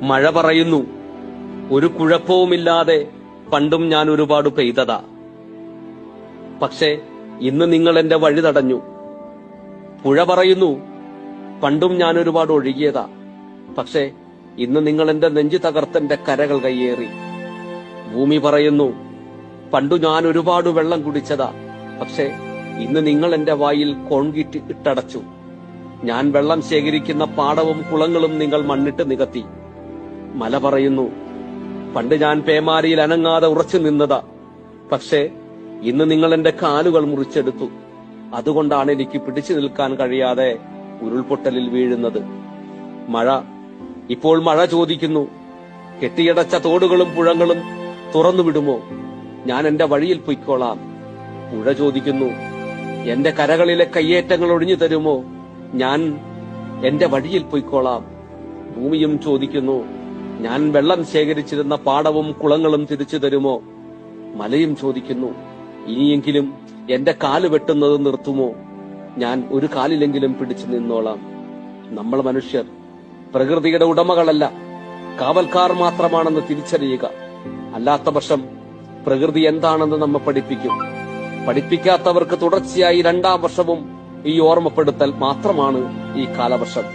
മഴ പറയുന്നു, ഒരു കുഴപ്പവുമില്ലാതെ പണ്ടും ഞാൻ ഒരുപാട് പെയ്തതാ. പക്ഷേ ഇന്ന് നിങ്ങൾ എന്റെ വഴി തടഞ്ഞു. പുഴ പറയുന്നു, പണ്ടും ഞാൻ ഒരുപാട് ഒഴുകിയതാ. പക്ഷേ ഇന്ന് നിങ്ങൾ എന്റെ നെഞ്ചു തകർത്തെന്റെ കരകൾ കയ്യേറി. ഭൂമി പറയുന്നു, പണ്ടു ഞാൻ ഒരുപാട് വെള്ളം കുടിച്ചതാ. പക്ഷേ ഇന്ന് നിങ്ങൾ എന്റെ വായിൽ കോൺക്രീറ്റ് ഇട്ടടച്ചു. ഞാൻ വെള്ളം ശേഖരിക്കുന്ന പാടവും കുളങ്ങളും നിങ്ങൾ മണ്ണിട്ട് നികത്തി. മല പറയുന്നു, പണ്ട് ഞാൻ പേമാരിയിൽ അനങ്ങാതെ ഉറച്ചു നിന്നതാ. പക്ഷേ ഇന്ന് നിങ്ങൾ എന്റെ കാലുകൾ മുറിച്ചെടുത്തു. അതുകൊണ്ടാണ് എനിക്ക് പിടിച്ചു നിൽക്കാൻ കഴിയാതെ ഉരുൾപൊട്ടലിൽ വീഴുന്നത്. ഇപ്പോൾ മഴ ചോദിക്കുന്നു, കെട്ടിയടച്ച തോടുകളും പുഴകളും തുറന്നു വിടുമോ? ഞാൻ എന്റെ വഴിയിൽ പൊയ്ക്കോളാം. പുഴ ചോദിക്കുന്നു, എന്റെ കരകളിലെ കയ്യേറ്റങ്ങൾ ഒഴിഞ്ഞു തരുമോ? ഞാൻ എന്റെ വഴിയിൽ പൊയ്ക്കോളാം. ഭൂമിയും ചോദിക്കുന്നു, ഞാൻ വെള്ളം ശേഖരിച്ചിരുന്ന പാടവും കുളങ്ങളും തിരിച്ചു തരുമോ? മലയും ചോദിക്കുന്നു, ഇനിയെങ്കിലും എന്റെ കാല് വെട്ടുന്നത് നിർത്തുമോ? ഞാൻ ഒരു കാലിലെങ്കിലും പിടിച്ചു നിന്നോളാം. നമ്മൾ മനുഷ്യർ പ്രകൃതിയുടെ ഉടമകളല്ല, കാവൽക്കാർ മാത്രമാണെന്ന് തിരിച്ചറിയുക. അല്ലാത്ത പക്ഷം പ്രകൃതി എന്താണെന്ന് നമ്മെ പഠിപ്പിക്കും. പഠിപ്പിക്കാത്തവർക്ക് തുടർച്ചയായി 2ാം വർഷവും ഈ ഓർമ്മപ്പെടുത്തൽ മാത്രമാണ് ഈ കാലവർഷം.